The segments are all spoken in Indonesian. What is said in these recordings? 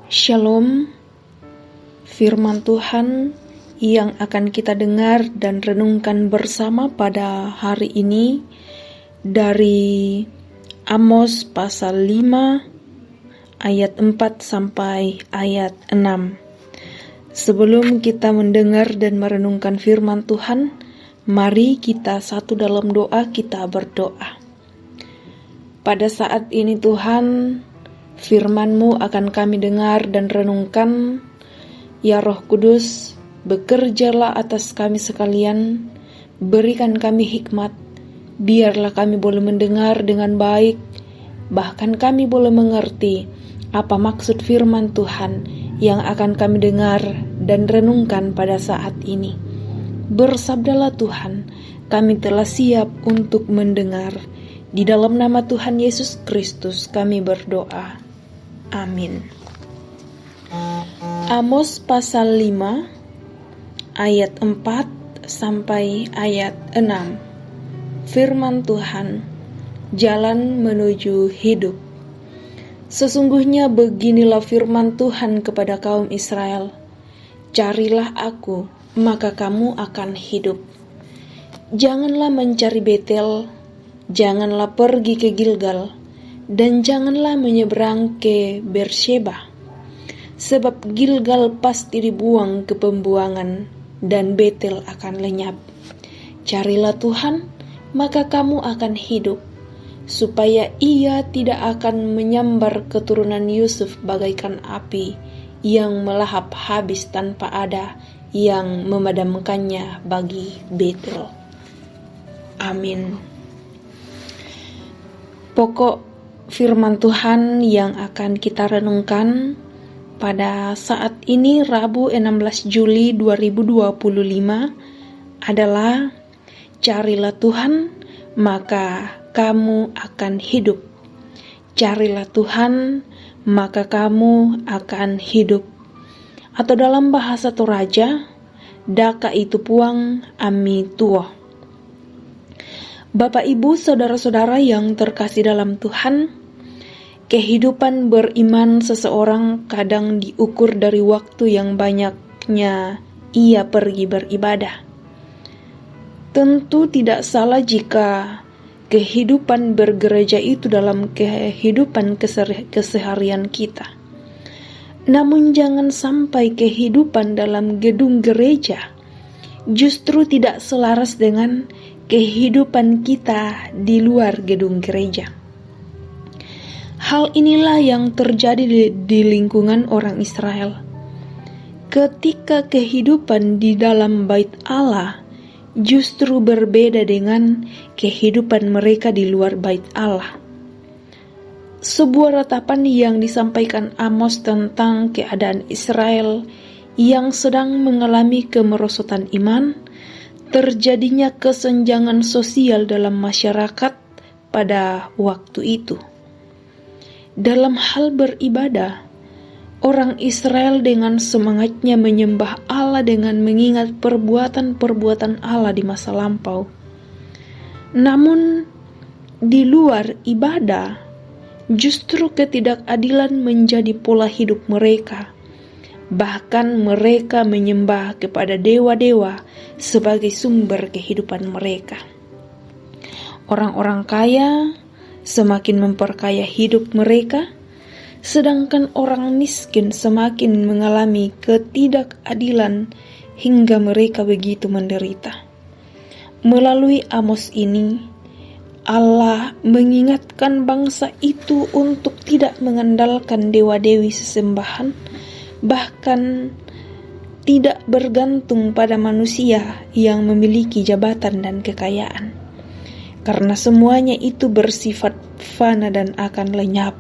Shalom, firman Tuhan yang akan kita dengar dan renungkan bersama pada hari ini dari Amos pasal 5 ayat 4 sampai ayat 6. Sebelum kita mendengar dan merenungkan firman Tuhan, mari kita satu dalam doa, kita berdoa. Pada saat ini Tuhan, firman-Mu akan kami dengar dan renungkan. Ya Roh Kudus, bekerjalah atas kami sekalian, berikan kami hikmat, biarlah kami boleh mendengar dengan baik, bahkan kami boleh mengerti apa maksud firman Tuhan yang akan kami dengar dan renungkan pada saat ini. Bersabdalah Tuhan, kami telah siap untuk mendengar. Di dalam nama Tuhan Yesus Kristus kami berdoa. Amin. Amos pasal 5 ayat 4 sampai ayat 6. Firman Tuhan, jalan menuju hidup. Sesungguhnya beginilah firman Tuhan kepada kaum Israel. Carilah aku, maka kamu akan hidup. Janganlah mencari Betel, janganlah pergi ke Gilgal, dan janganlah menyeberang ke Beersheba, sebab Gilgal pasti dibuang ke pembuangan, dan Betel akan lenyap. Carilah Tuhan, maka kamu akan hidup, supaya Ia tidak akan menyambar keturunan Yusuf bagaikan api, yang melahap habis tanpa ada yang memadamkannya bagi Betel. Amin. Pokok firman Tuhan yang akan kita renungkan pada saat ini Rabu 16 Juli 2025 adalah carilah Tuhan, maka kamu akan hidup. Carilah Tuhan, maka kamu akan hidup. Atau dalam bahasa Toraja, daka itu puang ami tuo. Bapak, Ibu, saudara-saudara yang terkasih dalam Tuhan, kehidupan beriman seseorang kadang diukur dari waktu yang banyaknya ia pergi beribadah. Tentu tidak salah jika kehidupan bergereja itu dalam kehidupan keseharian kita. Namun jangan sampai kehidupan dalam gedung gereja justru tidak selaras dengan kehidupan kita di luar gedung gereja. Hal inilah yang terjadi di lingkungan orang Israel. Ketika kehidupan di dalam bait Allah justru berbeda dengan kehidupan mereka di luar bait Allah. Sebuah ratapan yang disampaikan Amos tentang keadaan Israel yang sedang mengalami kemerosotan iman, terjadinya kesenjangan sosial dalam masyarakat pada waktu itu. Dalam hal beribadah, orang Israel dengan semangatnya menyembah Allah dengan mengingat perbuatan-perbuatan Allah di masa lampau. Namun, di luar ibadah, justru ketidakadilan menjadi pola hidup mereka. Bahkan mereka menyembah kepada dewa-dewa sebagai sumber kehidupan mereka. Orang-orang kaya semakin memperkaya hidup mereka, sedangkan orang miskin semakin mengalami ketidakadilan hingga mereka begitu menderita. Melalui Amos ini, Allah mengingatkan bangsa itu untuk tidak mengandalkan dewa-dewi sesembahan, bahkan tidak bergantung pada manusia yang memiliki jabatan dan kekayaan, karena semuanya itu bersifat fana dan akan lenyap.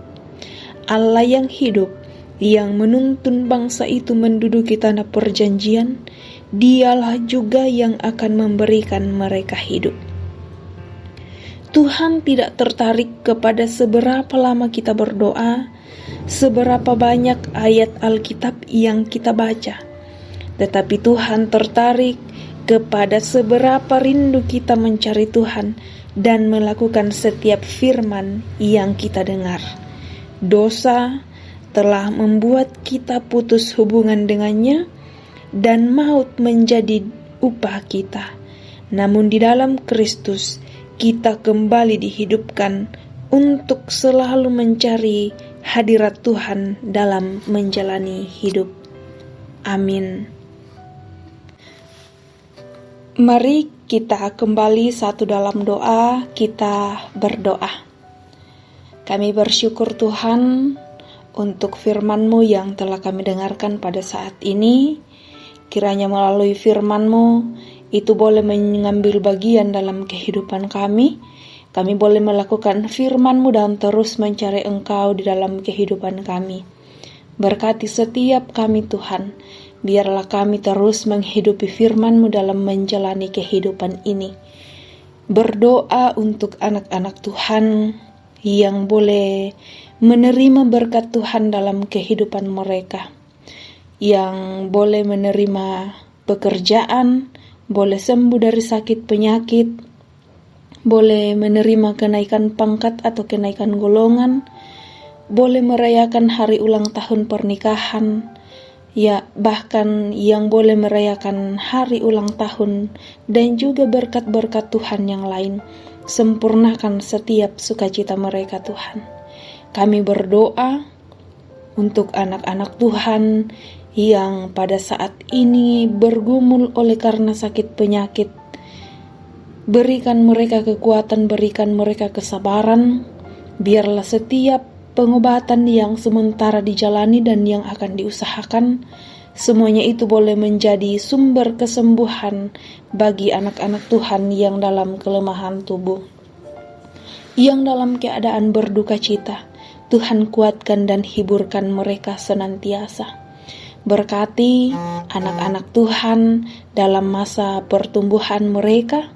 Allah yang hidup, yang menuntun bangsa itu menduduki tanah perjanjian, Dialah juga yang akan memberikan mereka hidup. Tuhan tidak tertarik kepada seberapa lama kita berdoa, seberapa banyak ayat Alkitab yang kita baca, tetapi Tuhan tertarik kepada seberapa rindu kita mencari Tuhan dan melakukan setiap firman yang kita dengar. Dosa telah membuat kita putus hubungan dengannya dan maut menjadi upah kita. Namun di dalam Kristus kita kembali dihidupkan untuk selalu mencari hadirat Tuhan dalam menjalani hidup. Amin. Mari kita kembali satu dalam doa, kita berdoa. Kami bersyukur Tuhan untuk firman-Mu yang telah kami dengarkan pada saat ini. Kiranya melalui firman-Mu itu boleh mengambil bagian dalam kehidupan kami. Kami boleh melakukan firman-Mu dan terus mencari Engkau di dalam kehidupan kami. Berkati setiap kami Tuhan. Biarlah kami terus menghidupi firman-Mu dalam menjalani kehidupan ini. Berdoa untuk anak-anak Tuhan yang boleh menerima berkat Tuhan dalam kehidupan mereka, yang boleh menerima pekerjaan, boleh sembuh dari sakit penyakit, boleh menerima kenaikan pangkat atau kenaikan golongan, boleh merayakan hari ulang tahun pernikahan, ya bahkan yang boleh merayakan hari ulang tahun dan juga berkat-berkat Tuhan yang lain. Sempurnakan setiap sukacita mereka Tuhan. Kami berdoa untuk anak-anak Tuhan yang pada saat ini bergumul oleh karena sakit penyakit. Berikan mereka kekuatan, berikan mereka kesabaran. Biarlah setiap pengobatan yang sementara dijalani dan yang akan diusahakan, semuanya itu boleh menjadi sumber kesembuhan bagi anak-anak Tuhan yang dalam kelemahan tubuh, yang dalam keadaan berduka cita. Tuhan kuatkan dan hiburkan mereka senantiasa. Berkati anak-anak Tuhan dalam masa pertumbuhan mereka,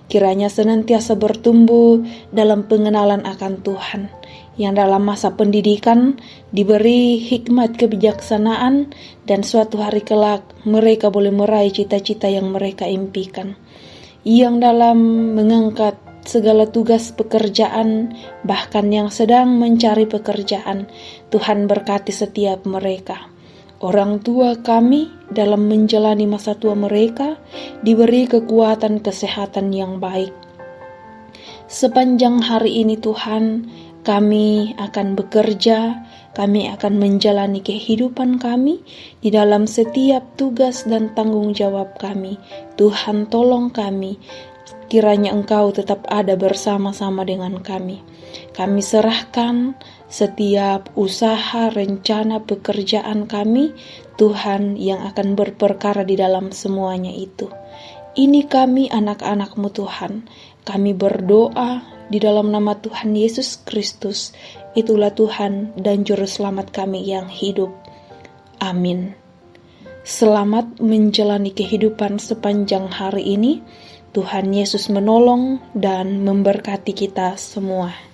kiranya senantiasa bertumbuh dalam pengenalan akan Tuhan. Yang dalam masa pendidikan diberi hikmat kebijaksanaan dan suatu hari kelak mereka boleh meraih cita-cita yang mereka impikan. Yang dalam mengangkat segala tugas pekerjaan, bahkan yang sedang mencari pekerjaan, Tuhan berkati setiap mereka. Orang tua kami dalam menjalani masa tua mereka diberi kekuatan kesehatan yang baik. Sepanjang hari ini Tuhan, kami akan bekerja, kami akan menjalani kehidupan kami di dalam setiap tugas dan tanggung jawab kami. Tuhan tolong kami, kiranya Engkau tetap ada bersama-sama dengan kami. Kami serahkan setiap usaha, rencana, pekerjaan kami, Tuhan yang akan berperkara di dalam semuanya itu. Ini kami anak-anak-Mu Tuhan, kami berdoa di dalam nama Tuhan Yesus Kristus. Itulah Tuhan dan Juru Selamat kami yang hidup. Amin. Selamat menjalani kehidupan sepanjang hari ini. Tuhan Yesus menolong dan memberkati kita semua.